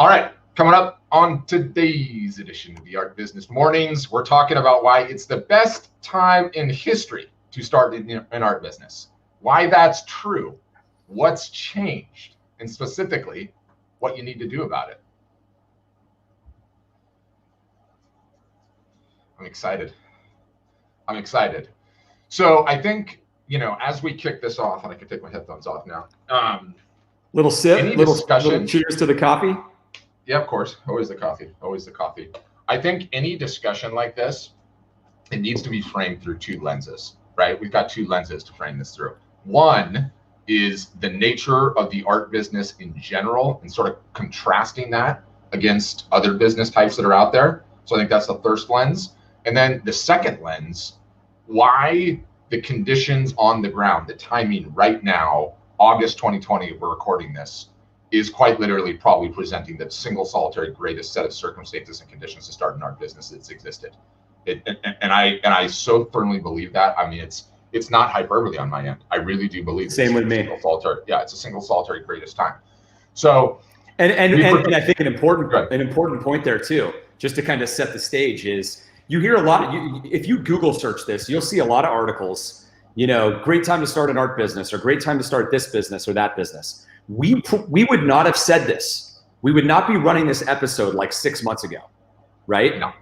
All right, coming up on today's edition of the Art Business Mornings, we're talking about why it's the best time in history to start an art business, why that's true, what's changed, and specifically, what you need to do about it. I'm excited. So I think, as we kick this off, and I can take my headphones off now. Little sip, little cheers to the coffee. Yeah, of course. Always the coffee. I think any discussion like this, it needs to be framed through two lenses, right? We've got two lenses to frame this through. One is the nature of the art business in general and sort of contrasting that against other business types that are out there. So I think that's the first lens. And then the second lens, why the conditions on the ground, the timing right now, August 2020, we're recording this, is quite literally probably presenting the single solitary greatest set of circumstances and conditions to start an art business that's existed. And I so firmly believe that. I mean, it's not hyperbole on my end. I really do believe. Same with me. It's a single solitary greatest time. So, and I think an important point there too, just to kind of set the stage, is you hear a lot. If you Google search this, you'll see a lot of articles. Great time to start an art business, or great time to start this business or that business. We would not have said this. We would not be running this episode like 6 months ago, right? No.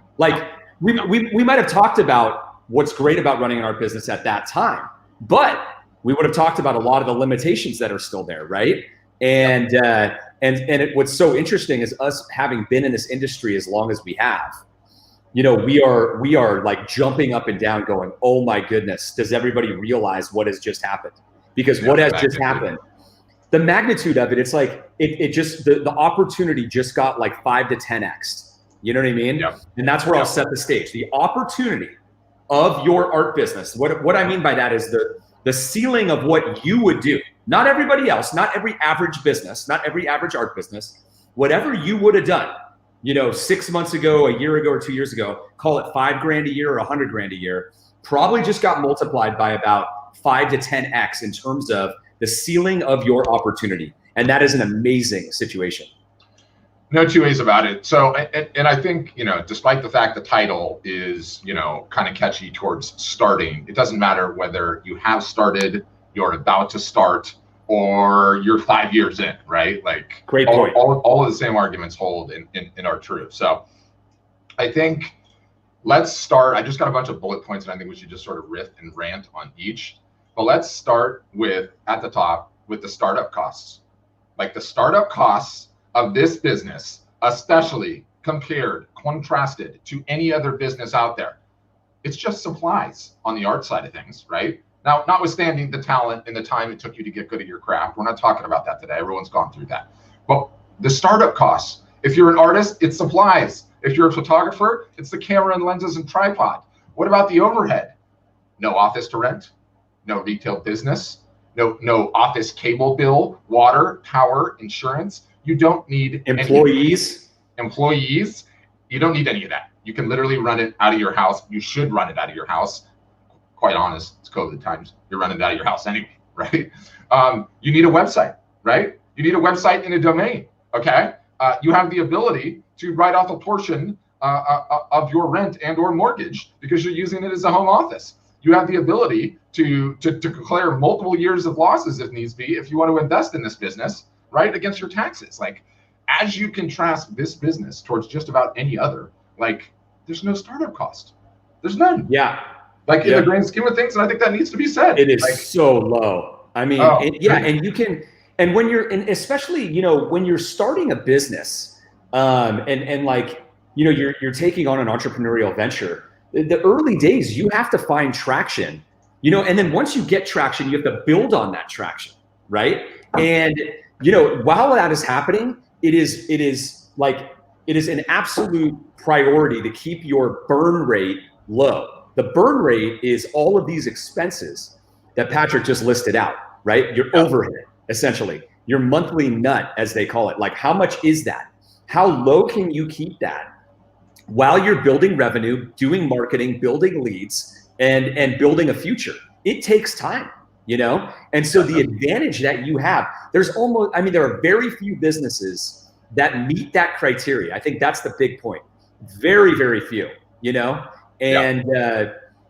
We might have talked about what's great about running an art business at that time, but we would have talked about a lot of the limitations that are still there, right? And what's so interesting is us having been in this industry as long as we have. We are like jumping up and down, going, "Oh my goodness! Does everybody realize what has just happened?" Because what has just happened. The magnitude of it, it's like it just the opportunity just got like 5 to 10x. You know what I mean? Yeah. And that's where I'll set the stage. The opportunity of your art business. What I mean by that is the ceiling of what you would do. Not everybody else, not every average business, not every average art business. Whatever you would have done, 6 months ago, a year ago, or 2 years ago, call it $5,000 a year or $100,000 a year, probably just got multiplied by about 5 to 10x in terms of the ceiling of your opportunity. And that is an amazing situation. No two ways about it. So, and I think, despite the fact the title is, kind of catchy towards starting, it doesn't matter whether you have started, you're about to start, or you're 5 years in, right? Like, great point. All of the same arguments hold in our truth. So I think let's start. I just got a bunch of bullet points, and I think we should just sort of riff and rant on each. But let's start at the top with the startup costs. Like the startup costs of this business, especially contrasted to any other business out there. It's just supplies on the art side of things, right? Now, notwithstanding the talent and the time it took you to get good at your craft, we're not talking about that today. Everyone's gone through that. But the startup costs, if you're an artist, it's supplies. If you're a photographer, it's the camera and lenses and tripod. What about the overhead? No office to rent. No retail business, no office cable bill, water, power, insurance. You don't need employees. You don't need any of that. You can literally run it out of your house. You should run it out of your house. Quite honest, it's COVID times. You're running it out of your house anyway, right? You need a website, right? You need a website and a domain, okay? You have the ability to write off a portion of your rent and or mortgage because you're using it as a home office. You have the ability to declare multiple years of losses if needs be, if you want to invest in this business, right, against your taxes. Like, as you contrast this business towards just about any other, like, there's no startup cost. There's none. Yeah. Like, in the grand scheme of things, and I think that needs to be said. It is so low. I mean, and you can, and when you're, and especially, when you're starting a business, and like, you're taking on an entrepreneurial venture, the early days, you have to find traction, and then once you get traction, you have to build on that traction, right? And, while that is happening, it is an absolute priority to keep your burn rate low. The burn rate is all of these expenses that Patrick just listed out, right? Your overhead, essentially, your monthly nut, as they call it. Like, how much is that? How low can you keep that while you're building revenue, doing marketing, building leads, and building a future? It takes time, And so the advantage that you have, there are very few businesses that meet that criteria. I think that's the big point. Very, very few, you know, and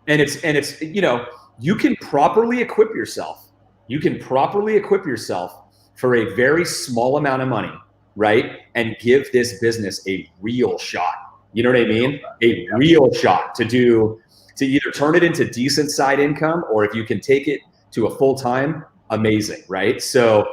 it's, you know, you can properly equip yourself. You can properly equip yourself for a very small amount of money, right? And give this business a real shot. You know what I mean? A real shot to either turn it into decent side income, or if you can take it to a full-time, amazing, right? So,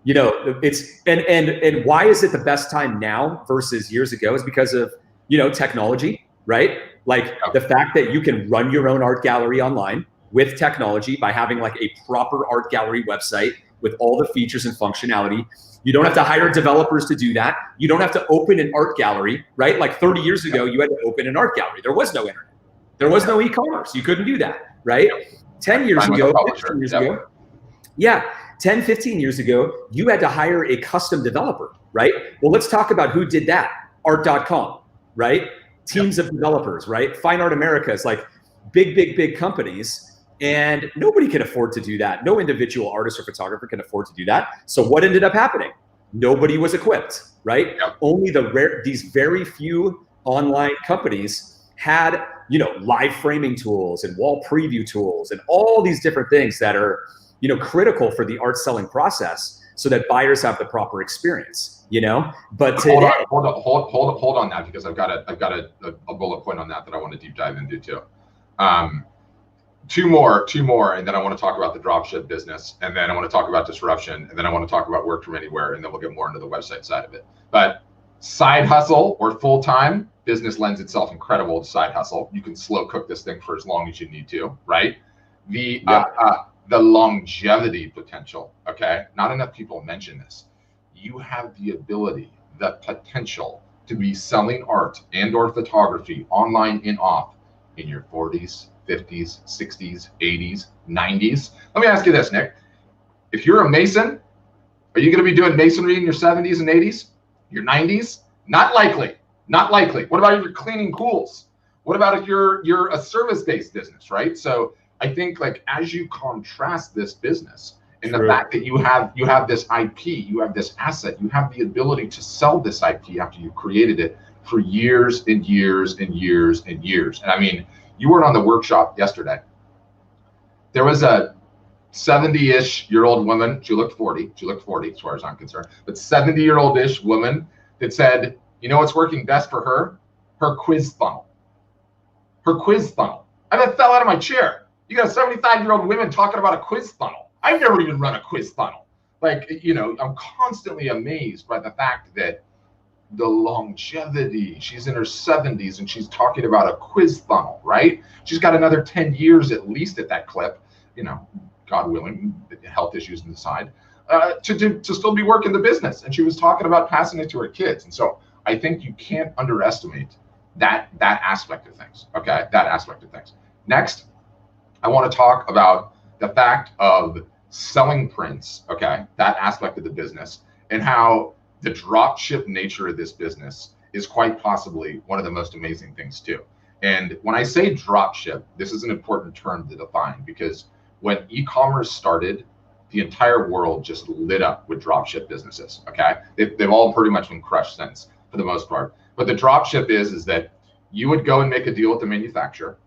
you know, it's, and why is it the best time now versus years ago is because of, you know, technology, right? Like the fact that you can run your own art gallery online with technology by having like a proper art gallery website with all the features and functionality. You don't have to hire developers to do that. You don't have to open an art gallery, right? Like 30 years ago, you had to open an art gallery. There was no internet. There was no e-commerce. You couldn't do that, right? 10 years ago, 15 years ago, 10, 15 years ago, you had to hire a custom developer, right? Well, let's talk about who did that. Art.com, right? Teams of developers, right? Fine Art America is like big companies. And nobody can afford to do that. No individual artist or photographer can afford to do that. So what ended up happening? Nobody was equipped, right? Only these very few online companies had, you know, live framing tools and wall preview tools and all these different things that are, you know, critical for the art selling process so that buyers have the proper experience, you know? But today, hold on that, because I've got a bullet point on that I want to deep dive into too. Two more, and then I want to talk about the dropship business, and then I want to talk about disruption, and then I want to talk about work from anywhere, and then we'll get more into the website side of it. But side hustle or full-time business lends itself incredible to side hustle. You can slow cook this thing for as long as you need to, right? The longevity potential, okay? Not enough people mention this. You have the ability, the potential to be selling art and or photography online and off in your 40s, 50s, 60s, 80s, 90s. Let me ask you this, Nick. If you're a Mason, are you going to be doing masonry in your 70s and 80s? Your 90s? Not likely. Not likely. What about if you're cleaning pools? What about if you're a service-based business, right? So I think, like, as you contrast this business and the fact that you have this IP, you have this asset, you have the ability to sell this IP after you created it for years and years and years and years. And I mean, you weren't on the workshop yesterday. There was a 70-ish-year-old woman. She looked 40. She looked 40 as far as I'm concerned. But 70-year-old-ish woman that said, you know what's working best for her? Her quiz funnel. Her quiz funnel. I about fell out of my chair. You got 75-year-old women talking about a quiz funnel. I've never even run a quiz funnel. Like, you know, I'm constantly amazed by the fact that the longevity. She's in her 70s and she's talking about a quiz funnel, right? She's got another 10 years at least at that clip, you know, God willing, health issues on the side, to still be working the business. And she was talking about passing it to her kids. And so I think you can't underestimate that aspect of things, okay? That aspect of things. Next, I want to talk about the fact of selling prints, okay? That aspect of the business, and how the drop ship nature of this business is quite possibly one of the most amazing things too. And when I say drop ship, this is an important term to define, because when e-commerce started, the entire world just lit up with drop ship businesses, okay? They've all pretty much been crushed since, for the most part. But the drop ship is that you would go and make a deal with the manufacturer.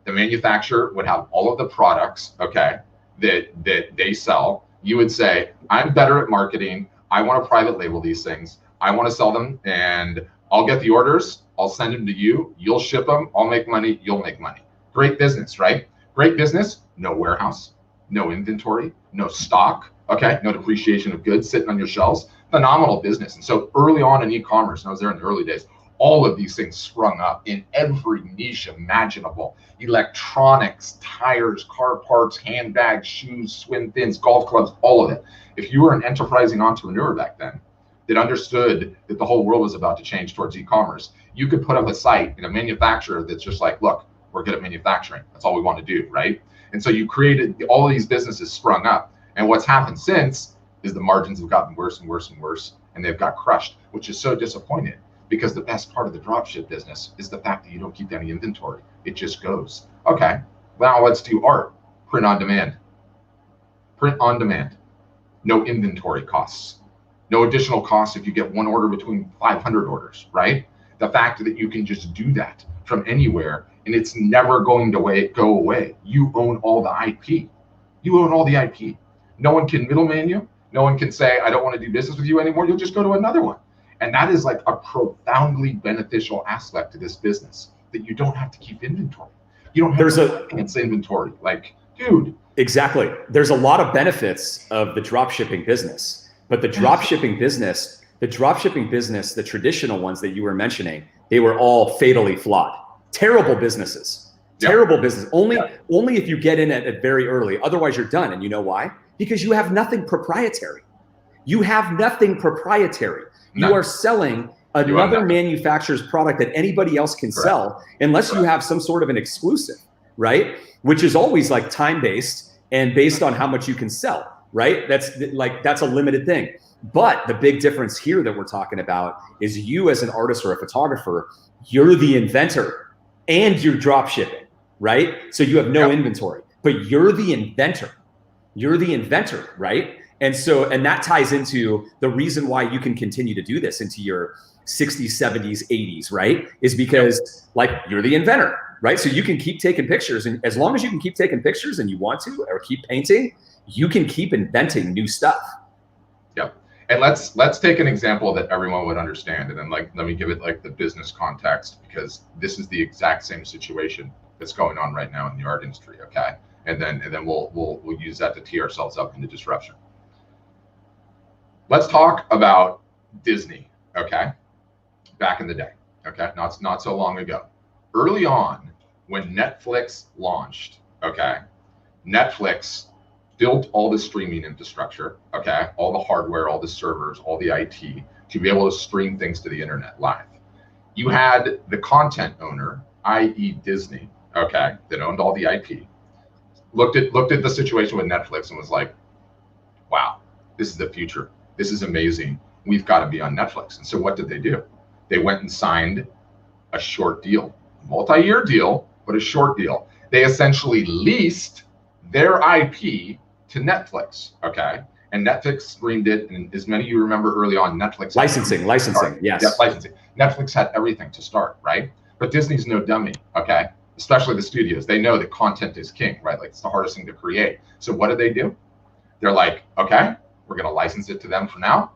The manufacturer would have all of the products, okay, that they sell. You would say, I'm better at marketing. I want to private label these things. I want to sell them, and I'll get the orders. I'll send them to you. You'll ship them. I'll make money. You'll make money. Great business, right? Great business. No warehouse, no inventory, no stock, okay? No depreciation of goods sitting on your shelves. Phenomenal business. And so early on in e-commerce, and I was there in the early days, all of these things sprung up in every niche imaginable. Electronics, tires, car parts, handbags, shoes, swim fins, golf clubs, all of it. If you were an enterprising entrepreneur back then that understood that the whole world was about to change towards e-commerce, you could put up a site and a manufacturer that's just like, look, we're good at manufacturing. That's all we want to do, right? And so you created, all of these businesses sprung up. And what's happened since is the margins have gotten worse and worse and worse, and they've got crushed, which is so disappointing, because the best part of the dropship business is the fact that you don't keep any inventory. It just goes. Okay, now let's do art. Print on demand. Print on demand. No inventory costs. No additional cost if you get one order between 500 orders, right? The fact that you can just do that from anywhere and it's never going to go away. You own all the IP. You own all the IP. No one can middleman you. No one can say, I don't want to do business with you anymore. You'll just go to another one. And that is like a profoundly beneficial aspect to this business, that you don't have to keep inventory. You don't have to finance inventory. Like, dude. Exactly. There's a lot of benefits of the drop shipping business, but the drop shipping business, the traditional ones that you were mentioning, they were all fatally flawed. Terrible businesses. Yep. Terrible business. Only if you get in at it very early. Otherwise, you're done. And you know why? Because you have nothing proprietary. You have nothing proprietary. You are selling another manufacturer's product that anybody else can sell, unless you have some sort of an exclusive, right? Which is always like time-based and based on how much you can sell, right? That's a limited thing. But the big difference here that we're talking about is you as an artist or a photographer, you're the inventor and you're drop shipping, right? So you have no inventory, but you're the inventor. You're the inventor, right? And that ties into the reason why you can continue to do this into your 60s, 70s, 80s, right? Is because like you're the inventor, right? So you can keep taking pictures, and as long as you can keep taking pictures and you want to, or keep painting, you can keep inventing new stuff. Yep. And let's take an example that everyone would understand, and then let me give it like the business context, because this is the exact same situation that's going on right now in the art industry. Okay. And then we'll use that to tee ourselves up into disruption. Let's talk about Disney, okay? Back in the day, okay? Not so long ago. Early on, when Netflix launched, okay, Netflix built all the streaming infrastructure, okay? All the hardware, all the servers, all the IT to be able to stream things to the internet live. You had the content owner, i.e. Disney, okay, that owned all the IP, looked at the situation with Netflix and was like, wow, this is the future. This is amazing. We've got to be on Netflix. And so what did they do? They went and signed a short deal, multi-year deal, but a short deal. They essentially leased their IP to Netflix, okay? And Netflix streamed it. And as many of you remember early on, Netflix. Licensing, yes. Yeah, licensing. Netflix had everything to start, right? But Disney's no dummy, okay? Especially the studios. They know that content is king, right? Like it's the hardest thing to create. So what do? They're like, okay, we're going to license it to them for now,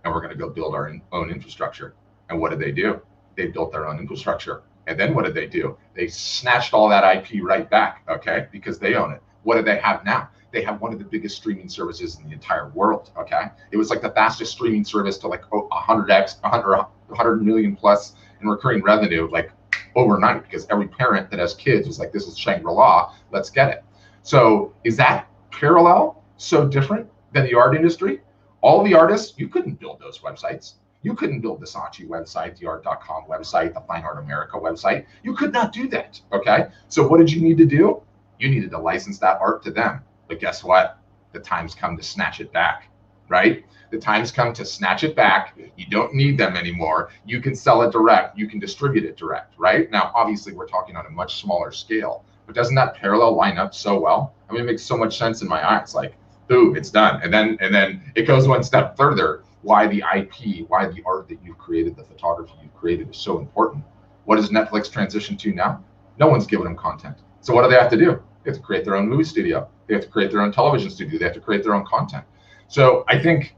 and we're going to go build our own infrastructure. And what did they do? They built their own infrastructure. And then what did they do? They snatched all that IP right back, okay? Because they own it. What do they have now? They have one of the biggest streaming services in the entire world, okay? It was like the fastest streaming service to like 100 million plus in recurring revenue, like overnight, because every parent that has kids was like, this is Shangri-La, let's get it. So is that parallel so different than the art industry? All the artists, you couldn't build those websites. You couldn't build the Saatchi website, the art.com website, the Fine Art America website. You could not do that, okay? So what did you need to do? You needed to license that art to them. But guess what? The time's come to snatch it back, right? The time's come to snatch it back. You don't need them anymore. You can sell it direct. You can distribute it direct, right? Now, obviously, we're talking on a much smaller scale, but doesn't that parallel line up so well? I mean, it makes so much sense in my eyes. Like, boom, it's done. And then it goes one step further. Why the IP, why the art that you've created, the photography you've created is so important. What does Netflix transition to now? No one's giving them content. So what do they have to do? They have to create their own movie studio. They have to create their own television studio. They have to create their own content. So I think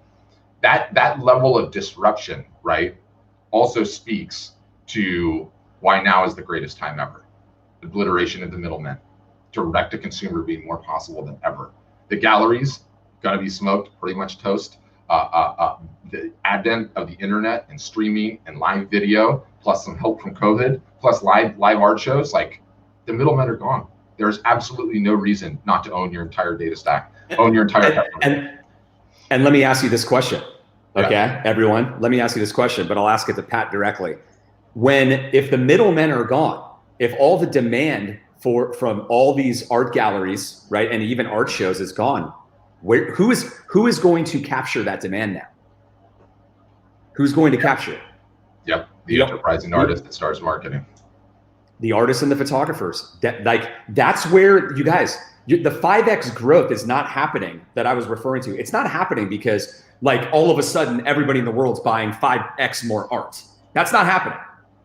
that level of disruption, right, also speaks to why now is the greatest time ever. Obliteration of the middlemen, direct to consumer being more possible than ever. The galleries gonna be smoked, pretty much toast. The advent of the internet and streaming and live video, plus some help from COVID, plus live art shows, like the middlemen are gone. There's absolutely no reason not to own your entire data stack, own your entire and let me ask you this question, okay, everyone? Let me ask you this question, but I'll ask it to Pat directly. If the middlemen are gone, if all the demand from all these art galleries, right, and even art shows is gone, who is going to capture that demand now? Who's going to capture it? Yep, the enterprising artist that starts marketing. The artists and the photographers. That's where you guys, the 5X growth is not happening that I was referring to. It's not happening because like all of a sudden everybody in the world's buying 5x more art. That's not happening.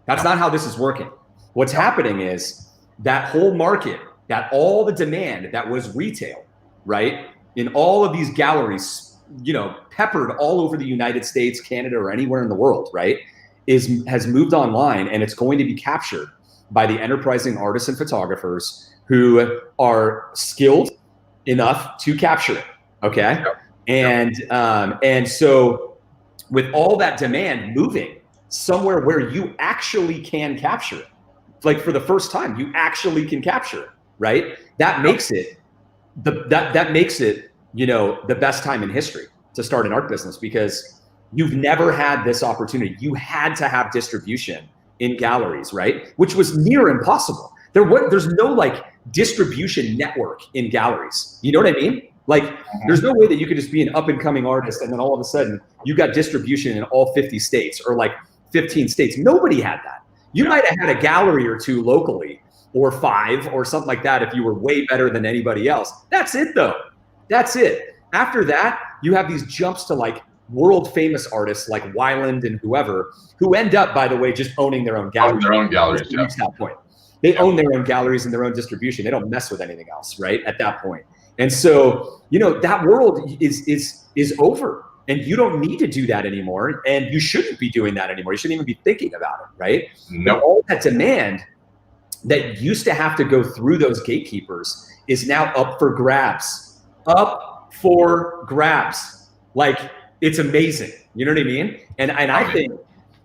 That's not how this is working. What's happening is that whole market, that all the demand that was retail, right, in all of these galleries, you know, peppered all over the United States, Canada, or anywhere in the world, right, has moved online, and it's going to be captured by the enterprising artists and photographers who are skilled enough to capture it. Okay. And so with all that demand moving somewhere where you actually can capture it, like for the first time, you actually can capture it, right? That makes it that makes it, you know, the best time in history to start an art business, because you've never had this opportunity. You had to have distribution in galleries, right? Which was near impossible. There's no like distribution network in galleries. You know what I mean? Like there's no way that you could just be an up and coming artist and then all of a sudden you got distribution in all 50 states or like 15 states. Nobody had that. You might have had a gallery or two locally, or 5 or something like that if you were way better than anybody else. That's it though. That's it. After that, you have these jumps to like world famous artists like Weiland and whoever, who end up, by the way, just owning their own galleries. Their own galleries, yeah. Reach that point. They own their own galleries and their own distribution. They don't mess with anything else, right? At that point. And so, you know, that world is over, and you don't need to do that anymore. And you shouldn't be doing that anymore. You shouldn't even be thinking about it, right? No. All that demand that used to have to go through those gatekeepers is now up for grabs. Up for grabs. Like, it's amazing. You know what I mean? And I think,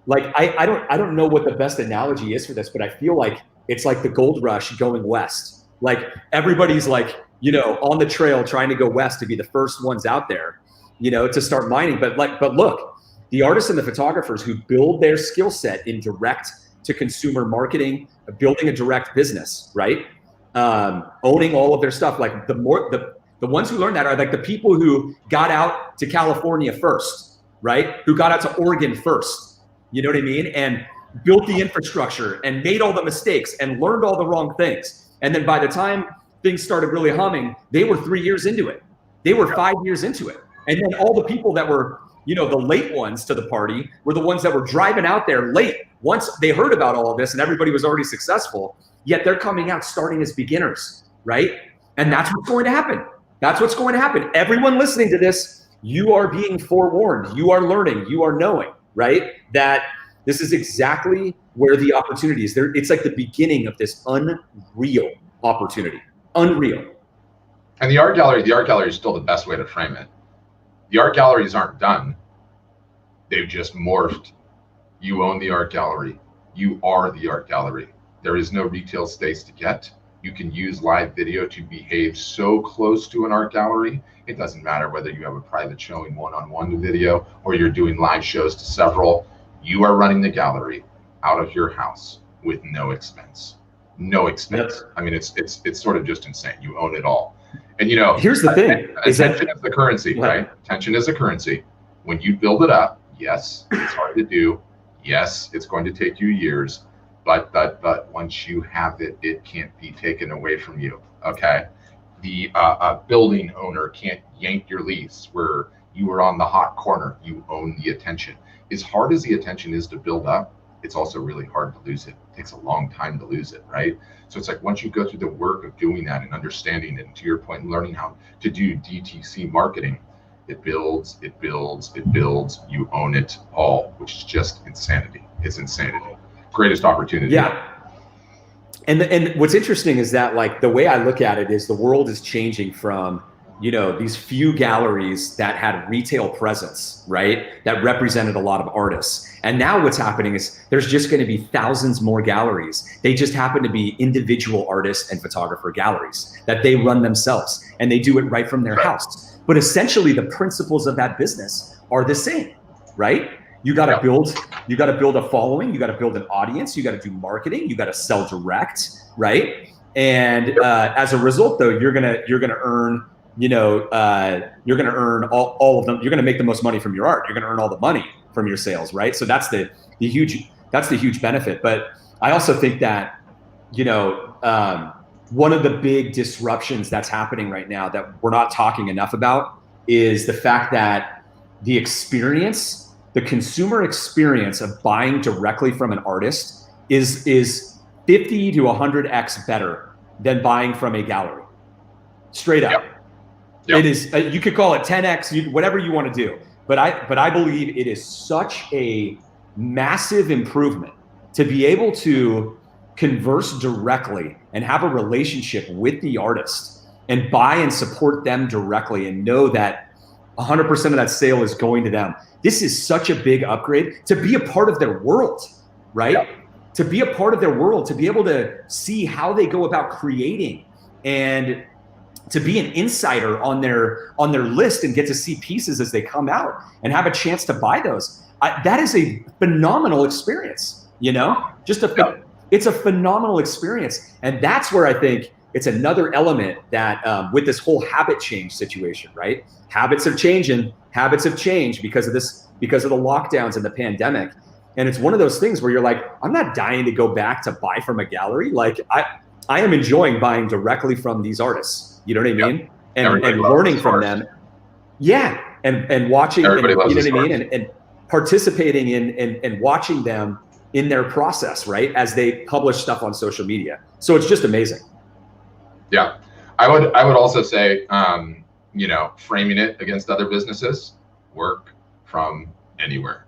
like, I don't know what the best analogy is for this, but I feel like it's like the gold rush going west. Like everybody's like, you know, on the trail trying to go west to be the first ones out there, you know, to start mining. But look, the artists and the photographers who build their skill set in direct to consumer marketing, building a direct business, right? Owning all of their stuff. Like the ones who learn that are like the people who got out to California first, right? Who got out to Oregon first, you know what I mean? And built the infrastructure and made all the mistakes and learned all the wrong things. And then by the time things started really humming, they were 3 years into it. They were 5 years into it. And then all the people that were, you know, the late ones to the party were the ones that were driving out there late once they heard about all of this and everybody was already successful, yet they're coming out starting as beginners, right? And that's what's going to happen. That's what's going to happen. Everyone listening to this, you are being forewarned. You are learning. You are knowing, right? That this is exactly where the opportunity is. There, it's like the beginning of this unreal opportunity. Unreal. And the art gallery is still the best way to frame it. The art galleries aren't done. They've just morphed. You own the art gallery. You are the art gallery. There is no retail space to get. You can use live video to behave so close to an art gallery. It doesn't matter whether you have a private showing one-on-one video or you're doing live shows to several. You are running the gallery out of your house with no expense. No expense. Yep. I mean, it's sort of just insane. You own it all. And you know, here's the thing: attention is the currency, right? Attention is a currency. When you build it up, yes, it's hard to do. Yes, it's going to take you years, but once you have it, it can't be taken away from you. Okay, the building owner can't yank your lease where you were on the hot corner. You own the attention. As hard as the attention is to build up, it's also really hard to lose it. It takes a long time to lose it, right? So it's like once you go through the work of doing that and understanding it, and to your point, learning how to do DTC marketing, it builds, it builds, it builds. You own it all, which is just insanity. It's insanity. Greatest opportunity. Yeah. And what's interesting is that, like, the way I look at it is the world is changing from, you know, these few galleries that had retail presence, right? That represented a lot of artists. And now what's happening is there's just going to be thousands more galleries. They just happen to be individual artists and photographer galleries that they run themselves, and they do it right from their house. But essentially the principles of that business are the same, right? You got to build a following. You got to build an audience. You got to do marketing. You got to sell direct, right? And as a result, though, you're gonna earn, you know, you're going to earn all of them. You're going to make the most money from your art. You're going to earn all the money from your sales, right? So that's the huge benefit. But I also think that, you know, one of the big disruptions that's happening right now that we're not talking enough about is the fact that the experience, the consumer experience of buying directly from an artist is 50 to 100x better than buying from a gallery. Straight up. Yep. It is, you could call it 10x, whatever you want to do. But I believe it is such a massive improvement to be able to converse directly and have a relationship with the artist and buy and support them directly and know that 100% of that sale is going to them. This is such a big upgrade to be a part of their world, right? Yep. To be a part of their world, to be able to see how they go about creating and to be an insider on their list and get to see pieces as they come out and have a chance to buy those. That is a phenomenal experience, you know, it's a phenomenal experience. And that's where I think it's another element that with this whole habit change situation, right? Habits have changed because of the lockdowns and the pandemic. And it's one of those things where you're like, I'm not dying to go back to buy from a gallery. Like I am enjoying buying directly from these artists. You know what I mean? And learning from them. Yeah. And watching, and, you know what I mean? And participating in and watching them in their process, right? As they publish stuff on social media. So it's just amazing. Yeah. I would also say, you know, framing it against other businesses, work from anywhere.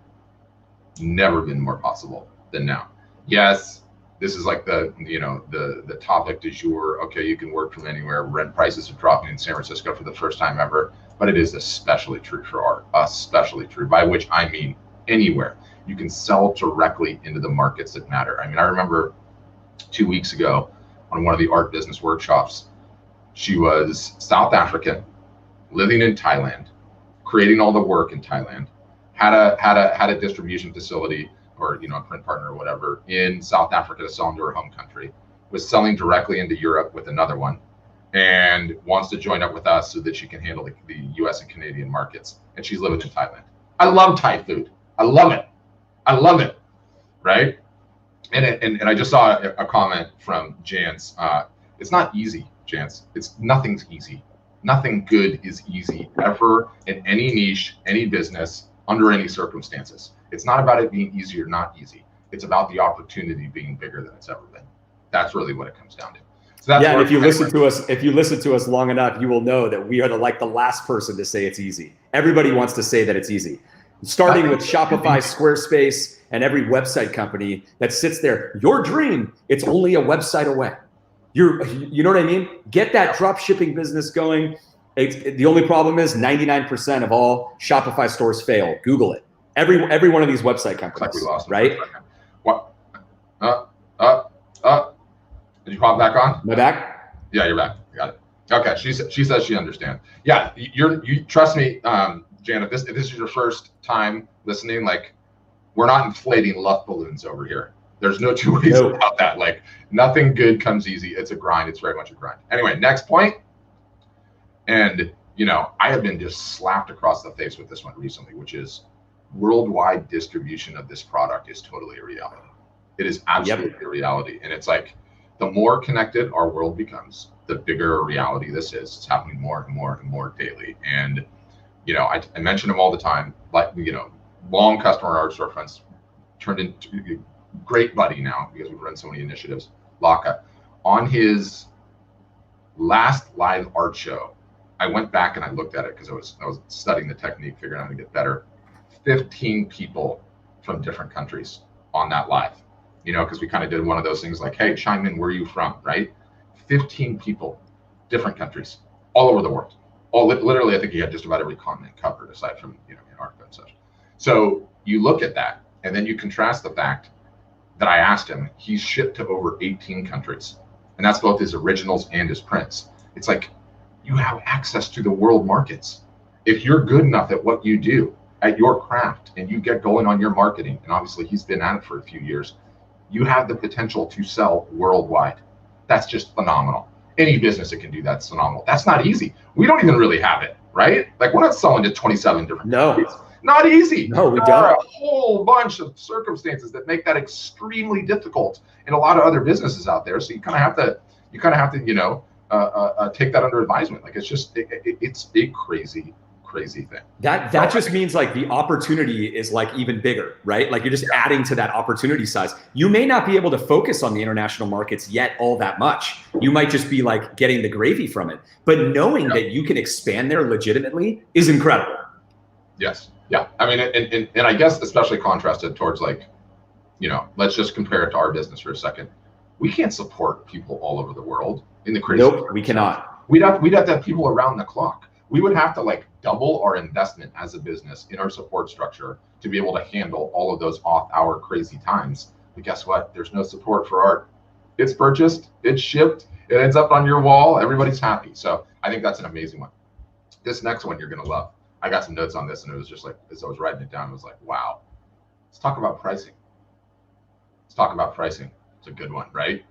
Never been more possible than now. Yes, this is like the topic du jour. Okay, you can work from anywhere. Rent prices are dropping in San Francisco for the first time ever, but it is especially true for art, especially true, by which I mean anywhere. You can sell directly into the markets that matter. I mean, I remember 2 weeks ago on one of the art business workshops, she was South African, living in Thailand, creating all the work in Thailand, had a distribution facility or, you know, a print partner or whatever in South Africa to sell into her home country, was selling directly into Europe with another one, and wants to join up with us so that she can handle the US and Canadian markets. And she's living in Thailand. I love Thai food. I love it. Right? And I just saw a comment from Jance. It's not easy, Jance. Nothing's easy. Nothing good is easy ever in any niche, any business, under any circumstances. It's not about it being easy or not easy. It's about the opportunity being bigger than it's ever been. That's really what it comes down to. So that's and if you listen to us long enough, you will know that we are the last person to say it's easy. Everybody wants to say that it's easy. Starting with Shopify, Squarespace, and every website company that sits there. Your dream, it's only a website away. You know what I mean? Get that drop shipping business going. The only problem is 99% of all Shopify stores fail. Google it. Every one of these website companies, like we lost right? What? Did you pop back on? Am I back? Yeah, you're back. Got it. Okay. She says she understands. Yeah, you trust me, Janet. If this is your first time listening, like, we're not inflating love balloons over here. There's no two ways about that. Like, nothing good comes easy. It's a grind. It's very much a grind. Anyway, next point. And, you know, I have been just slapped across the face with this one recently, which is worldwide distribution of this product is totally a reality. It is absolutely a reality. And it's like, the more connected our world becomes, the bigger a reality this is. It's happening more and more and more daily. And, you know, I mention him all the time, like, you know, long customer art storefronts turned into great buddy now because we've run so many initiatives. Laka, on his last live art show, I went back and I looked at it because I was studying the technique, figuring out how to get better. 15 people from different countries on that live, you know, because we kind of did one of those things like, hey, chime in, where are you from, right? 15 people, different countries, all over the world. Literally, I think he had just about every continent covered aside from, you know, Antarctica and such. So you look at that, and then you contrast the fact that I asked him, he's shipped to over 18 countries, and that's both his originals and his prints. It's like, you have access to the world markets. If you're good enough at what you do, at your craft, and you get going on your marketing, and obviously he's been at it for a few years, you have the potential to sell worldwide. That's just phenomenal. Any business that can do that's phenomenal. That's not easy. We don't even really have it, right? Like, we're not selling to 27 different countries. Not easy. No, we don't. There are a whole bunch of circumstances that make that extremely difficult in a lot of other businesses out there. So you kind of have to, you know, take that under advisement. Like, it's just, it's a crazy crazy thing. That just means like the opportunity is like even bigger, right? Like you're just adding to that opportunity size. You may not be able to focus on the international markets yet all that much. You might just be like getting the gravy from it. But knowing that you can expand there legitimately is incredible. Yes. Yeah. I mean, and I guess especially contrasted towards like, let's just compare it to our business for a second. We can't support people all over the world in the crazy. Nope, we cannot. We'd have to have people around the clock. We would have to like double our investment as a business in our support structure to be able to handle all of those off-hour crazy times. But guess what? There's no support for art. It's purchased, it's shipped, it ends up on your wall. Everybody's happy. So I think that's an amazing one. This next one you're gonna love. I got some notes on this, and it was just like, as I was writing it down, it was like, wow. Let's talk about pricing. It's a good one, right?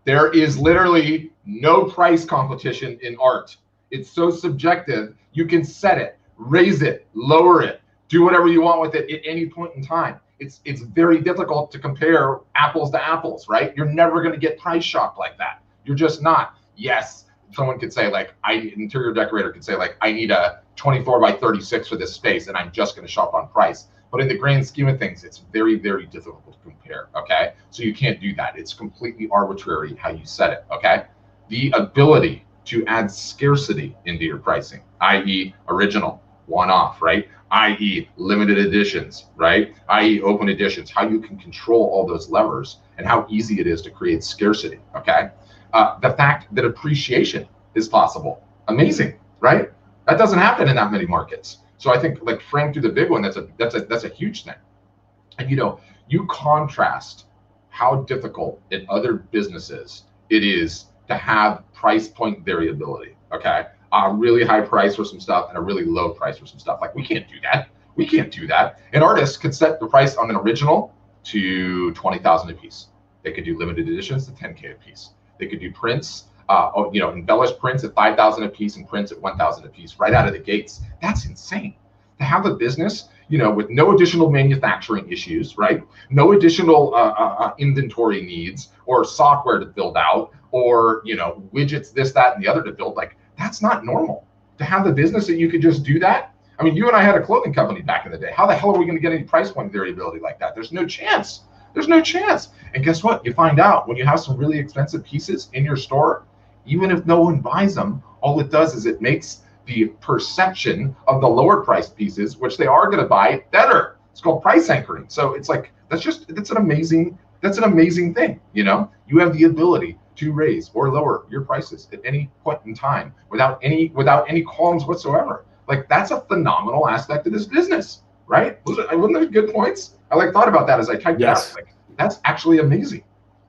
There is literally no price competition in art. It's so subjective. You can set it, raise it, lower it, do whatever you want with it at any point in time. It's very difficult to compare apples to apples, right? You're never going to get price shock like that. You're just not. Yes, someone could say like, interior decorator could say like, I need a 24 by 36 for this space, and I'm just going to shop on price. But in the grand scheme of things, it's very, very difficult to compare, okay? So you can't do that. It's completely arbitrary how you set it, okay? The ability to add scarcity into your pricing, i.e. original, one-off, right? i.e. limited editions, right? i.e. open editions, how you can control all those levers and how easy it is to create scarcity, okay? The fact that appreciation is possible, amazing, right? That doesn't happen in that many markets. So I think like frame through the big one, that's a huge thing. And you contrast how difficult in other businesses it is to have price point variability. Okay, a really high price for some stuff and a really low price for some stuff. Like we can't do that. An artist could set the price on an original to 20,000 a piece. They could do limited editions to 10K a piece. They could do prints. Embellished prints at 5,000 a piece and prints at 1,000 a piece right out of the gates. That's insane. To have a business, with no additional manufacturing issues, right? No additional inventory needs or software to build out or, widgets, this, that, and the other to build, like that's not normal. To have the business that you could just do that. I mean, you and I had a clothing company back in the day. How the hell are we going to get any price point variability like that? There's no chance. And guess what? You find out when you have some really expensive pieces in your store, even if no one buys them, all it does is it makes the perception of the lower priced pieces, which they are going to buy, better. It's called price anchoring. So it's like, that's an amazing thing. You have the ability to raise or lower your prices at any point in time without any qualms whatsoever. Like that's a phenomenal aspect of this business, right? Wasn't those good points? I thought about that as I typed it out. Like that's actually amazing.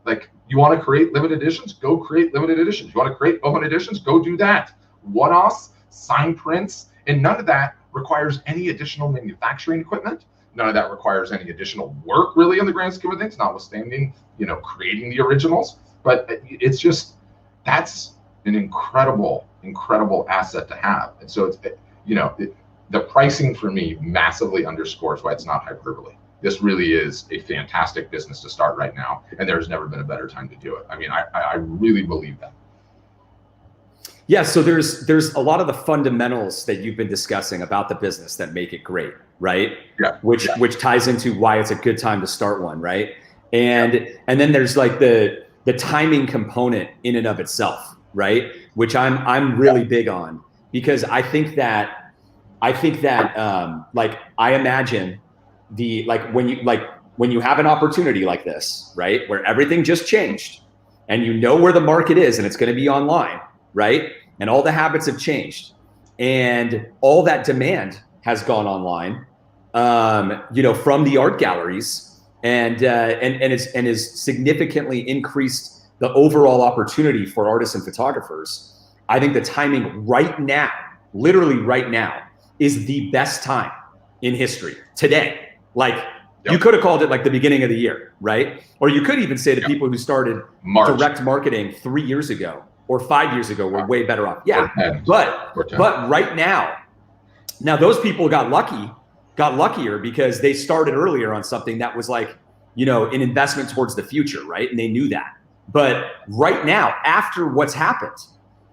Like you want to create limited editions, go create limited editions. You want to create open editions, go do that. One-offs, sign prints, and none of that requires any additional manufacturing equipment. None of that requires any additional work really in the grand scheme of things, notwithstanding, creating the originals. But it's just, that's an incredible asset to have. And so it's, the pricing for me massively underscores why it's not hyperbole. This really is a fantastic business to start right now, and there's never been a better time to do it. I mean, I really believe that. Yeah, so there's a lot of the fundamentals that you've been discussing about the business that make it great, right? Yeah. Which ties into why it's a good time to start one, right? And then there's like the timing component in and of itself, right? Which I'm really big on, because I think that like I imagine when you have an opportunity like this, right, where everything just changed and where the market is and it's going to be online, right? And all the habits have changed and all that demand has gone online, from the art galleries and is significantly increased the overall opportunity for artists and photographers. I think the timing right now, literally right now, is the best time in history today. Like you could have called it like the beginning of the year, right? Or you could even say the people who started direct marketing 3 years ago or 5 years ago were way better off. Yeah, but right now those people got luckier because they started earlier on something that was like, an investment towards the future, right? And they knew that. But right now, after what's happened,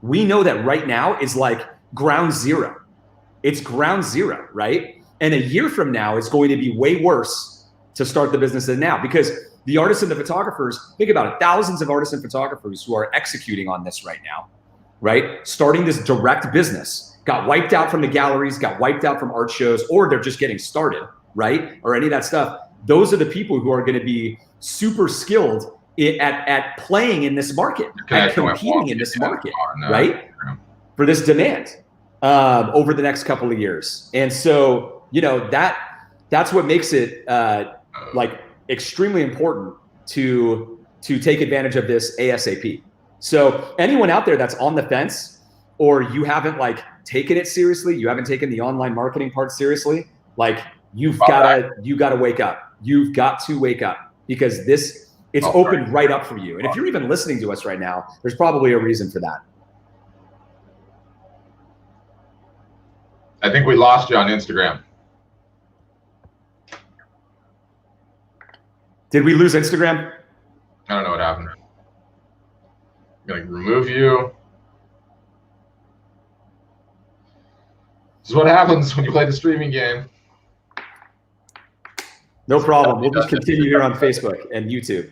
we know that right now is like ground zero. it's ground zero, right? And a year from now, it's going to be way worse to start the business than now, because the artists and the photographers, think about it, thousands of artists and photographers who are executing on this right now, right? Starting this direct business, got wiped out from the galleries, got wiped out from art shows, or they're just getting started, right? Or any of that stuff. Those are the people who are going to be super skilled at playing in this market, at competing in this market, right? For this demand over the next couple of years. And so, you know, that's what makes it like extremely important to take advantage of this ASAP. So anyone out there that's on the fence, or you haven't like taken it seriously, you haven't taken the online marketing part seriously, like you gotta wake up. You've got to wake up, because it's opened right up for you. And if you're even listening to us right now, there's probably a reason for that. I think we lost you on Instagram. Did we lose Instagram? I don't know what happened. I'm gonna remove you. This is what happens when you play the streaming game. No problem. We'll just continue here on Facebook and YouTube.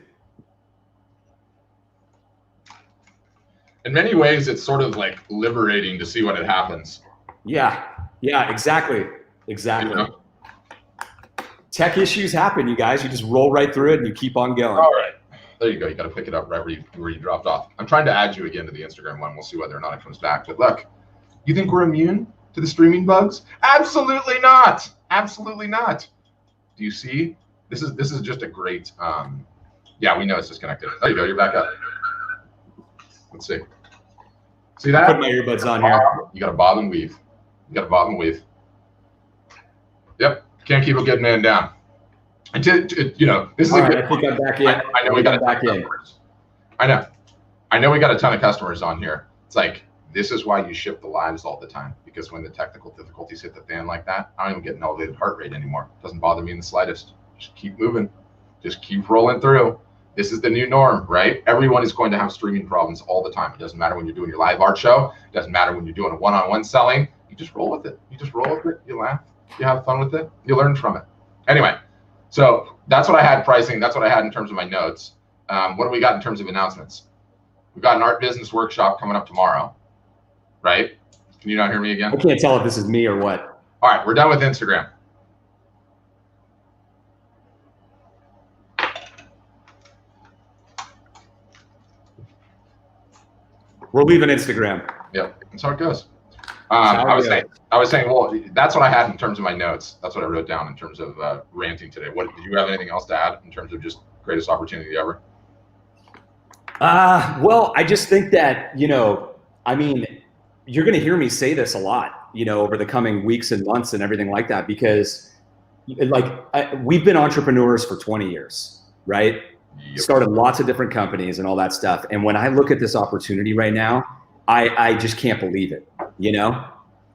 In many ways, it's sort of like liberating to see when it happens. Yeah, exactly. You know? Tech issues happen, you guys. You just roll right through it and you keep on going. All right. There you go. You got to pick it up right where you dropped off. I'm trying to add you again to the Instagram one. We'll see whether or not it comes back. But look, you think we're immune to the streaming bugs? Absolutely not. Absolutely not. Do you see? This is just a great, yeah, we know it's disconnected. There you go. You're back up. Let's see. See that? Put my earbuds on here. You got to bob and weave. Yep. Can't keep a good man down. And you know, this is all right, I think I'm back in. I know we got back in. I know we got a ton of customers on here. It's like, this is why you ship the lives all the time, because when the technical difficulties hit the fan like that, I don't even get an elevated heart rate anymore. It doesn't bother me in the slightest. Just keep moving. Just keep rolling through. This is the new norm, right? Everyone is going to have streaming problems all the time. It doesn't matter when you're doing your live art show. It doesn't matter when you're doing a one-on-one selling. You just roll with it. You laugh. You have fun with it. You learn from it. Anyway, so that's what I had pricing. That's what I had in terms of my notes. What do we got in terms of announcements? We've got an art business workshop coming up tomorrow, right? Can you not hear me again? I can't tell if this is me or what. All right, we're done with Instagram. We're leaving Instagram. Yep, that's how it goes. I was saying, well, that's what I had in terms of my notes. That's what I wrote down in terms of ranting today. What did you have anything else to add in terms of just greatest opportunity ever? Well, I just think that, you know, I mean, you're going to hear me say this a lot, you know, over the coming weeks and months and everything like that, because we've been entrepreneurs for 20 years, right? Yep. Started lots of different companies and all that stuff. And when I look at this opportunity right now, I just can't believe it, you know?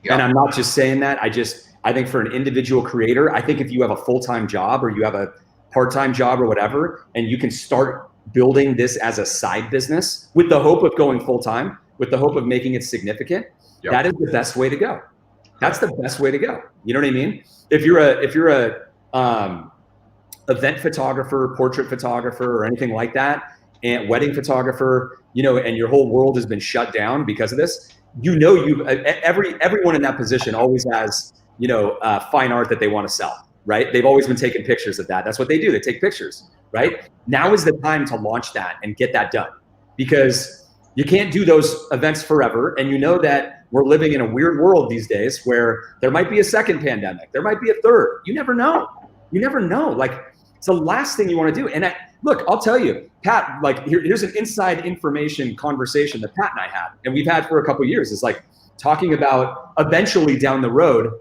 Yep. And I'm not just saying that. I think for an individual creator, I think if you have a full-time job or you have a part-time job or whatever, and you can start building this as a side business with the hope of going full-time, with the hope of making it significant, yep, that is the best way to go. That's the best way to go. You know what I mean? If you're a event photographer, portrait photographer, or anything like that, and wedding photographer, you know, and your whole world has been shut down because of this, you know, everyone in that position always has, you know, fine art that they want to sell, right? They've always been taking pictures of that. That's what they do. They take pictures, right? Now is the time to launch that and get that done, because you can't do those events forever. And you know that we're living in a weird world these days where there might be a second pandemic. There might be a third. You never know. You never know. Like, it's the last thing you want to do. And look, I'll tell you, Pat, like here's an inside information conversation that Pat and I had, and we've had for a couple of years. It's like talking about eventually down the road,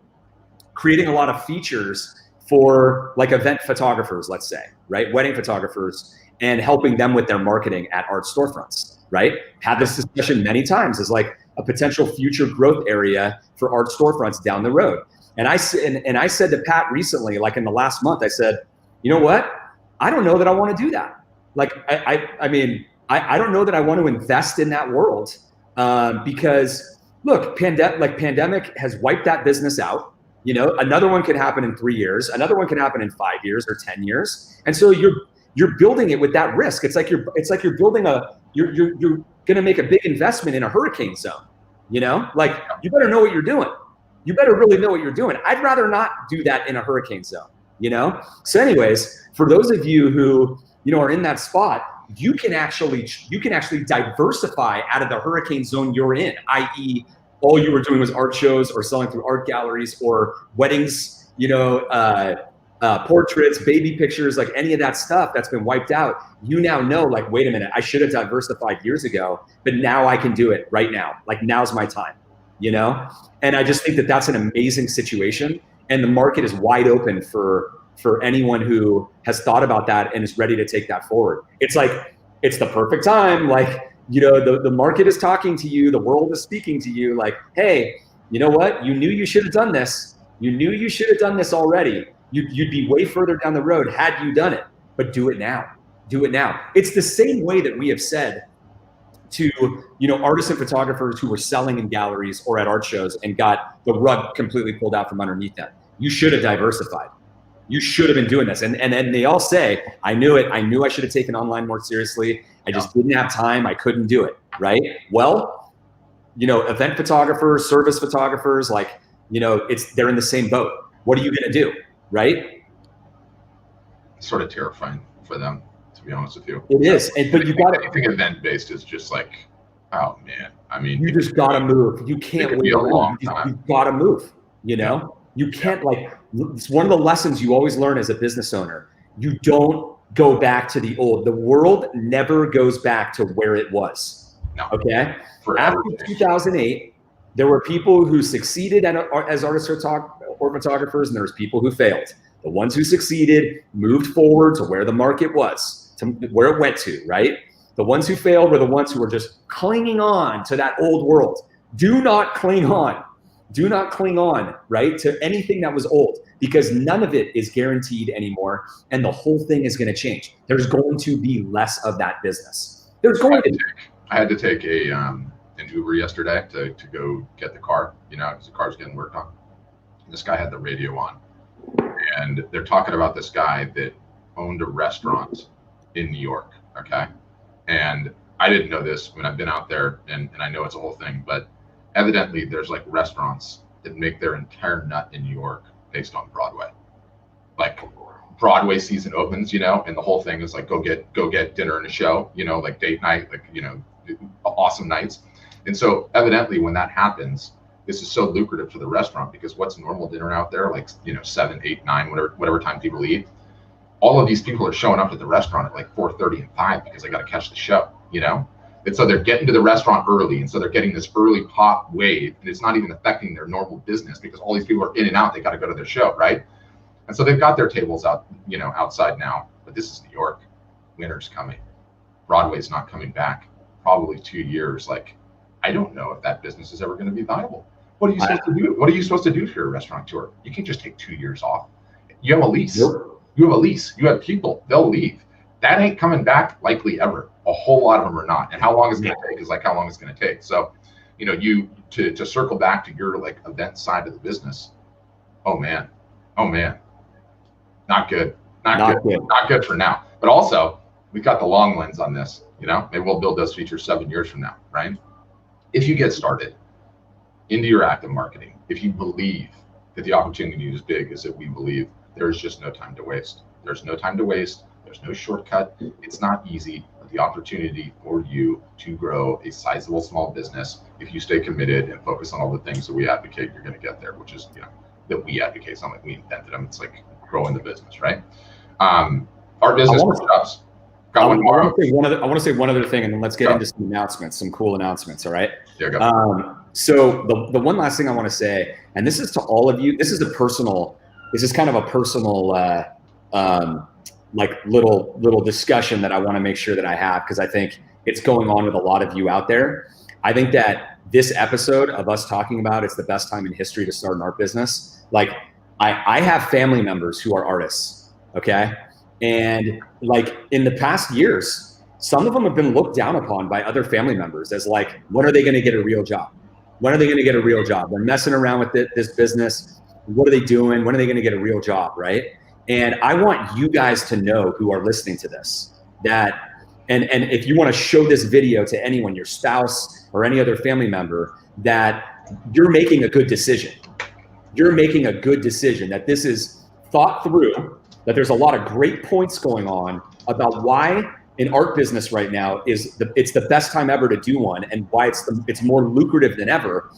creating a lot of features for like event photographers, let's say, right? Wedding photographers, and helping them with their marketing at art storefronts, right? Had this discussion many times as like a potential future growth area for art storefronts down the road. And I said to Pat recently, like in the last month, I said, you know what? I don't know that I want to do that. Like, I mean, I don't know that I want to invest in that world because look, pandemic has wiped that business out. You know, another one could happen in 3 years. Another one could happen in 5 years or 10 years. And so you're building it with that risk. It's like you're building you're going to make a big investment in a hurricane zone. You know, like you better know what you're doing. You better really know what you're doing. I'd rather not do that in a hurricane zone. You know. So, anyways, for those of you who are in that spot, you can actually diversify out of the hurricane zone you're in, i.e., all you were doing was art shows or selling through art galleries or weddings, portraits, baby pictures, like any of that stuff that's been wiped out. You now know, like, wait a minute, I should have diversified years ago, but now I can do it right now. Like, now's my time, And I just think that that's an amazing situation, and the market is wide open for anyone who has thought about that and is ready to take that forward. It's like, it's the perfect time. Like, the market is talking to you. The world is speaking to you like, hey, you know what? You knew you should have done this. You knew you should have done this already. You'd be way further down the road had you done it, but do it now. Do it now. It's the same way that we have said to, artists and photographers who were selling in galleries or at art shows and got the rug completely pulled out from underneath them. You should have diversified. You should have been doing this. And then they all say, I knew it. I knew I should have taken online more seriously. I just didn't have time. I couldn't do it. Right. Well, event photographers, service photographers, like, they're in the same boat. What are you going to do? Right. It's sort of terrifying for them, to be honest with you. It is. But you got to. Anything event based is just like, oh man. I mean, you just got to move. You can't wait a long time. You've got to move. You can't, like, it's one of the lessons you always learn as a business owner. You don't go back to the old. The world never goes back to where it was. No. Okay. Forever. After 2008, there were people who succeeded as artists or photographers, and there was people who failed. The ones who succeeded moved forward to where the market was, to where it went to, right? The ones who failed were the ones who were just clinging on to that old world. Do not cling on. Do not cling on, right, to anything that was old, because none of it is guaranteed anymore, and the whole thing is going to change. There's going to be less of that business. I had to take an Uber yesterday to go get the car, because the car's getting worked on. This guy had the radio on, and they're talking about this guy that owned a restaurant in New York, okay? And I didn't know this when I've been out there, and I know it's a whole thing, but evidently there's like restaurants that make their entire nut in New York based on Broadway. Like, Broadway season opens, and the whole thing is like, go get dinner and a show, like date night, like, awesome nights. And so evidently when that happens, this is so lucrative for the restaurant, because what's normal dinner out there, like, 7, 8, 9, whatever time people eat, all of these people are showing up at the restaurant at like 4:30 and 5 because they got to catch the show, And so they're getting to the restaurant early, and so they're getting this early pop wave, and it's not even affecting their normal business because all these people are in and out. They got to go to their show, right? And so they've got their tables out, outside now. But this is New York. Winter's coming. Broadway's not coming back. Probably 2 years. Like, I don't know if that business is ever going to be viable. What are you supposed to do? What are you supposed to do for your restaurateur? You can't just take 2 years off. You have a lease. Nope. You have a lease. You have people. They'll leave. That ain't coming back likely ever. A whole lot of them are not. And how long it's going to take is like how long it's going to take. So, to circle back to your like event side of the business. Oh man, not good. Not good for now. But also, we've got the long lens on this. Maybe we'll build those features 7 years from now, right? If you get started into your active marketing, if you believe that the opportunity is big as that we believe, there is just no time to waste. There's no time to waste. There's no shortcut. It's not easy, but the opportunity for you to grow a sizable small business, if you stay committed and focus on all the things that we advocate, you're going to get there, which is, that we advocate. It's not like we invented them. It's like growing the business, right? Our business workshops. I want to say one other thing, and then let's get into some announcements, some cool announcements. All right. There you go. So the one last thing I want to say, and this is to all of you, this is kind of a personal, like little discussion that I want to make sure that I have, because I think it's going on with a lot of you out there. I think that this episode of us talking about it's the best time in history to start an art business. Like, I have family members who are artists, okay? And like in the past years, some of them have been looked down upon by other family members as like, when are they going to get a real job? When are they going to get a real job? They're messing around with this business. What are they doing? When are they going to get a real job, right? And I want you guys to know, who are listening to this, that, and if you want to show this video to anyone, your spouse or any other family member, that you're making a good decision. You're making a good decision, that this is thought through, that there's a lot of great points going on about why an art business right now it's the best time ever to do one, and why it's more lucrative than ever,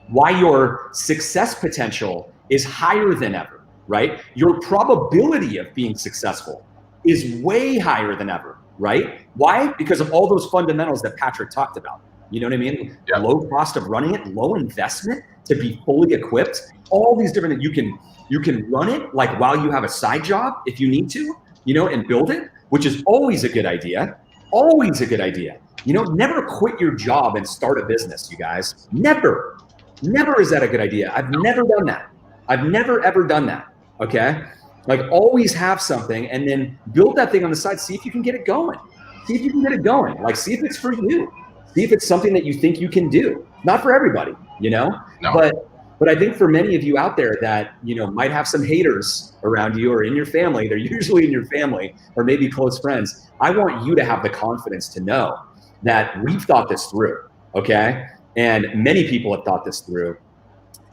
why your success potential is higher than ever, right? Your probability of being successful is way higher than ever, right? Why? Because of all those fundamentals that Patrick talked about. You know what I mean? Yeah. Low cost of running it, low investment to be fully equipped, all these different, you can run it like while you have a side job if you need to, you know, and build it, which is always a good idea. Always a good idea. You know, never quit your job and start a business, you guys. Never. Never is that a good idea. I've never done that. I've never, ever done that. Okay. Like, always have something and then build that thing on the side. See if you can get it going. See if you can get it going. Like, see if it's for you. See if it's something that you think you can do. Not for everybody, you know, no. But I think for many of you out there that, you know, might have some haters around you or in your family, they're usually in your family or maybe close friends. I want you to have the confidence to know that we've thought this through. Okay. And many people have thought this through,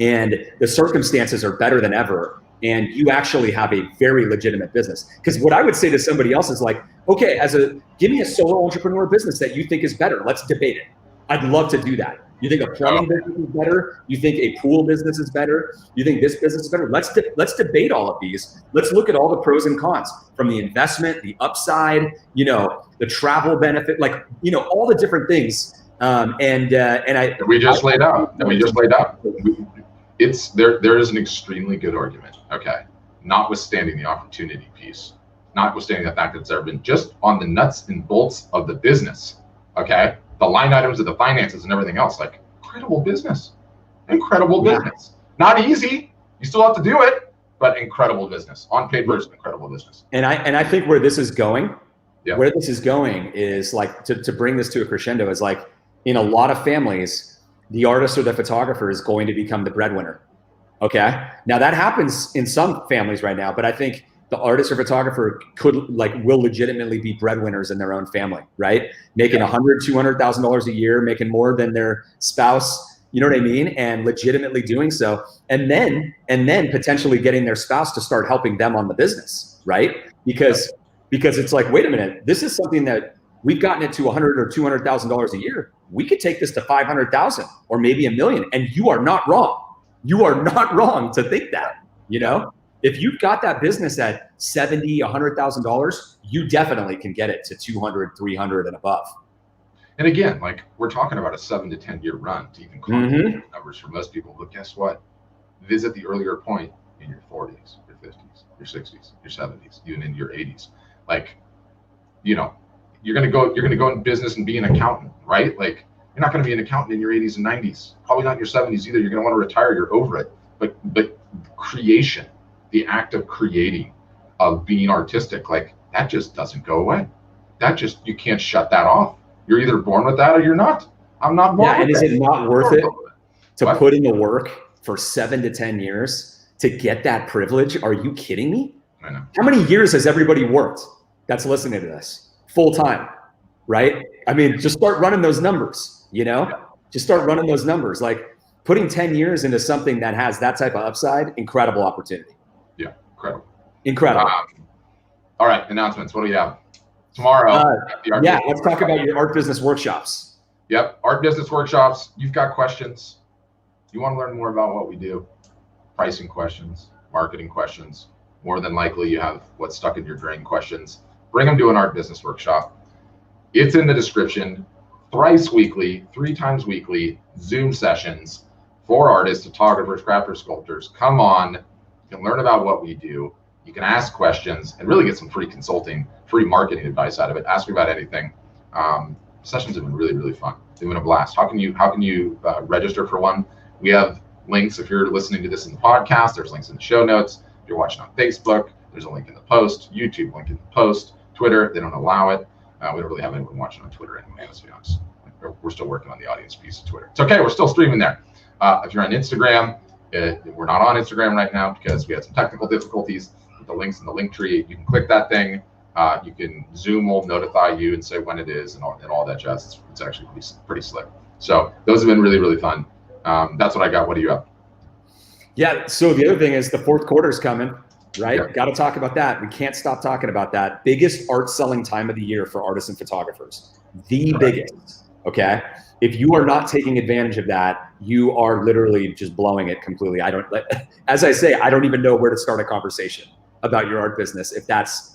and the circumstances are better than ever. And you actually have a very legitimate business. Because what I would say to somebody else is like, okay, give me a solo entrepreneur business that you think is better. Let's debate it. I'd love to do that. You think a plumbing business is better? You think a pool business is better? You think this business is better? Let's debate all of these. Let's look at all the pros and cons, from the investment, the upside, you know, the travel benefit, like, you know, all the different things. We just laid out. It's there is an extremely good argument. Okay, notwithstanding the opportunity piece, notwithstanding the fact that it's ever been just on the nuts and bolts of the business. Okay, the line items of the finances and everything else, like, incredible business. Not easy. You still have to do it, but incredible business. On paper, it's incredible business. And I think where this is going, is like, to bring this to a crescendo, is like, in a lot of families, the artist or the photographer is going to become the breadwinner. Okay. Now that happens in some families right now, but I think the artist or photographer will legitimately be breadwinners in their own family, right? Making $100,000, $200,000 a year, making more than their spouse, you know what I mean? And legitimately doing so. And then potentially getting their spouse to start helping them on the business, right? Because it's like, wait a minute, this is something that we've gotten it to $100,000 or $200,000 a year. We could take this to 500,000 or maybe $1 million. And you are not wrong. You are not wrong to think that, you know, if you've got that business at $70,000, $100,000, you definitely can get it to 200, 300 and above. And again, like, we're talking about a 7 to 10 year run to even contemplate numbers for most people. But guess what? Visit the earlier point in your 40s, your 50s, your 60s, your 70s, even in your 80s. Like, you know, you're gonna go in business and be an accountant, right? Like, you're not gonna be an accountant in your 80s and 90s, probably not in your 70s either. You're gonna want to retire. You're over it. But creation, the act of creating, of being artistic, like, that just doesn't go away. You can't shut that off. You're either born with that or you're not. I'm not born. Yeah, and is it not worth it to put in the work for 7 to 10 years to get that privilege? Are you kidding me? I know. How many years has everybody worked that's listening to this? Full time, right? I mean, just start running those numbers, you know? Yeah. Just start running those numbers. Like, putting 10 years into something that has that type of upside, incredible opportunity. Yeah, incredible. All right, announcements. What do we have? Tomorrow. Let's talk about your art business workshops. Yep, art business workshops. You've got questions. You want to learn more about what we do? Pricing questions, marketing questions. More than likely, you have what's stuck in your drain questions. Bring them to an art business workshop. It's in the description. Thrice weekly, 3 times weekly, Zoom sessions for artists, photographers, crafters, sculptors. Come on. You can learn about what we do. You can ask questions and really get some free consulting, free marketing advice out of it. Ask me about anything. Sessions have been really, really fun. They've been a blast. How can you register for one? We have links. If you're listening to this in the podcast, there's links in the show notes. If you're watching on Facebook, there's a link in the post. YouTube, link in the post. Twitter, they don't allow it. We don't really have anyone watching on Twitter anyway, let's be honest. we're still working on the audience piece of Twitter. It's okay. We're still streaming there. If you're on Instagram, we're not on Instagram right now because we had some technical difficulties with the links in the link tree. You can click that thing. You can Zoom will notify you and say when it is and all that jazz. It's actually pretty slick. So those have been really, really fun. That's what I got. What do you have? Yeah. So the other thing is the fourth quarter is coming, right? Yeah. Got to talk about that. We can't stop talking about that. Biggest art selling time of the year for artists and photographers. The biggest. Okay. If you are not taking advantage of that, you are literally just blowing it completely. As I say, I don't even know where to start a conversation about your art business if that's,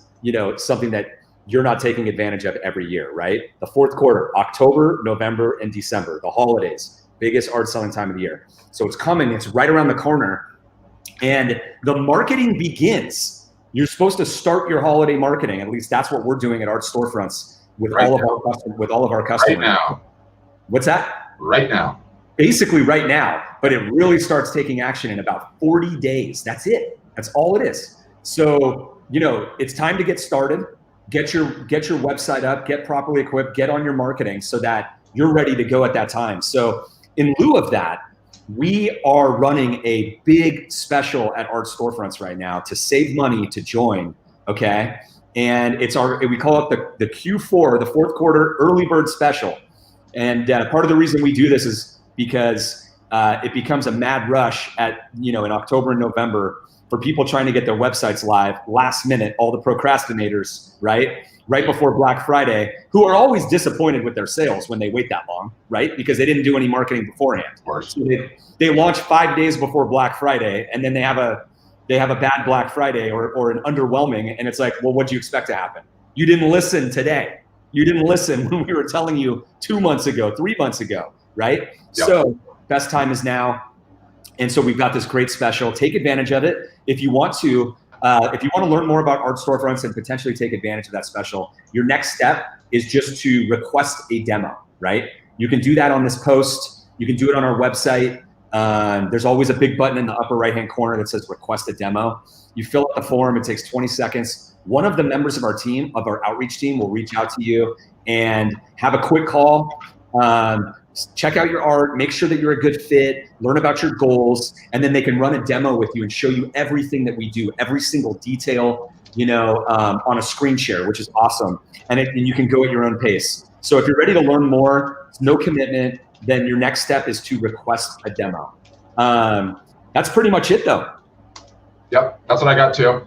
something that you're not taking advantage of every year, right? The fourth quarter, October, November, and December, the holidays, biggest art selling time of the year. So it's coming, it's right around the corner, and the marketing begins. You're supposed to start your holiday marketing. At least that's what we're doing at Art Storefronts with all of our customers. Right now. What's that? Right now. Basically right now, but it really starts taking action in about 40 days. That's it. That's all it is. So, it's time to get started. Get your website up, get properly equipped, get on your marketing so that you're ready to go at that time. So in lieu of that, we are running a big special at Art Storefronts right now to save money to join, okay? And we call it the Q4, the fourth quarter early bird special. And part of the reason we do this is because it becomes a mad rush in October and November for people trying to get their websites live last minute, all the procrastinators, right before Black Friday, who are always disappointed with their sales when they wait that long, right? Because they didn't do any marketing beforehand. Of course. So they launch 5 days before Black Friday, and then they have a bad Black Friday or an underwhelming, and it's like, well, what do you expect to happen? You didn't listen today. You didn't listen when we were telling you 2 months ago, 3 months ago, right? Yep. So best time is now. And so we've got this great special. Take advantage of it. If you want to learn more about Art Storefronts and potentially take advantage of that special, your next step is just to request a demo, right? You can do that on this post. You can do it on our website. There's always a big button in the upper right-hand corner that says request a demo. You fill out the form. It takes 20 seconds. One of the members of our outreach team will reach out to you and have a quick call. Check out your art, make sure that you're a good fit, learn about your goals, and then they can run a demo with you and show you everything that we do, every single detail, on a screen share, which is awesome. And you can go at your own pace. So if you're ready to learn more, no commitment, then your next step is to request a demo. That's pretty much it though. Yep, that's what I got too.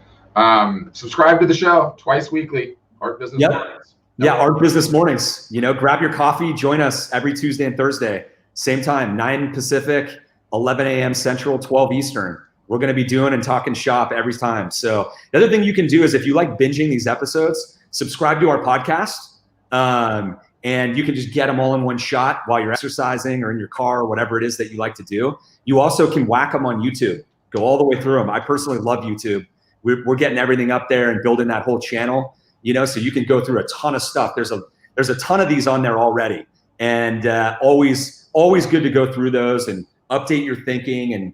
Subscribe to the show twice weekly, Art Business Mornings. Yeah, Art Business Mornings. Grab your coffee, join us every Tuesday and Thursday, same time, 9 Pacific, 11 a.m. Central, 12 Eastern. We're going to be doing and talking shop every time. So the other thing you can do is if you like binging these episodes, subscribe to our podcast, and you can just get them all in one shot while you're exercising or in your car or whatever it is that you like to do. You also can whack them on YouTube. Go all the way through them. I personally love YouTube. We're getting everything up there and building that whole channel. So you can go through a ton of stuff. There's a ton of these on there already, and always good to go through those and update your thinking and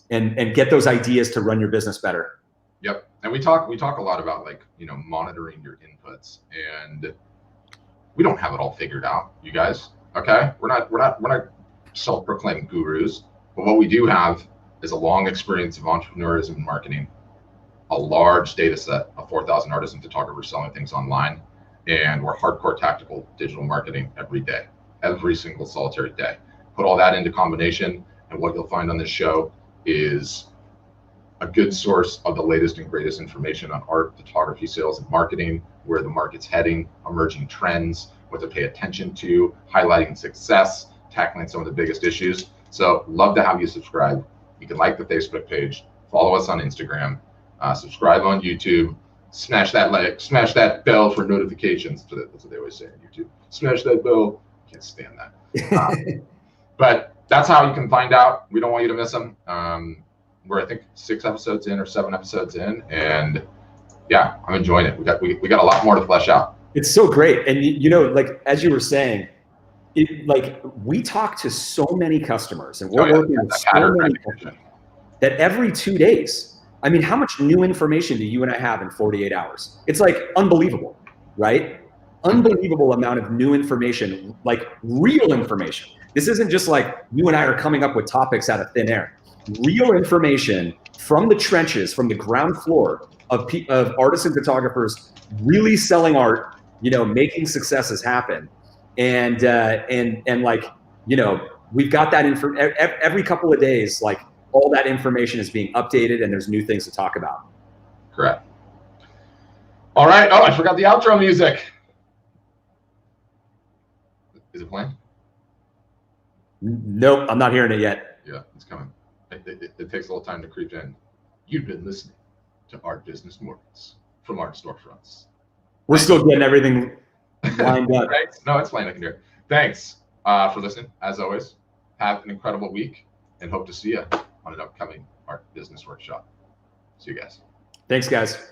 and get those ideas to run your business better. Yep, and we talk a lot about monitoring your inputs, and we don't have it all figured out, you guys. Okay, we're not self-proclaimed gurus, but what we do have is a long experience of entrepreneurism and marketing. A large data set of 4,000 artists and photographers selling things online. And we're hardcore tactical digital marketing every day, every single solitary day. Put all that into combination, and what you'll find on this show is a good source of the latest and greatest information on art, photography, sales, and marketing, where the market's heading, emerging trends, what to pay attention to, highlighting success, tackling some of the biggest issues. So love to have you subscribe. You can like the Facebook page, follow us on Instagram, subscribe on YouTube, smash that bell for notifications. That's what they always say on YouTube. Smash that bell. Can't stand that. But that's how you can find out. We don't want you to miss them. We're I think 6 episodes in or 7 episodes in, and yeah, I'm enjoying it. We got a lot more to flesh out. It's so great, and as you were saying, we talk to so many customers, and we're working with so many customers that every 2 days. I mean, how much new information do you and I have in 48 hours? It's unbelievable, right? unbelievable amount of new information, like real information. This isn't just like you and I are coming up with topics out of thin air. Real information from the trenches, from the ground floor of artists and photographers really selling art, you know, making successes happen. And like, you know, we've got that info every couple of days, like all that information is being updated and there's new things to talk about. Correct. All right. Oh, I forgot the outro music. Is it playing? Nope, I'm not hearing it yet. Yeah, it's coming. It takes a little time to creep in. You've been listening to Art Business Mornings from Art Storefronts. We're still getting everything lined up. Thanks. No, it's fine. I can hear it. Thanks for listening. As always, have an incredible week and hope to see you on an upcoming Art Business Workshop. See you guys. Thanks, guys.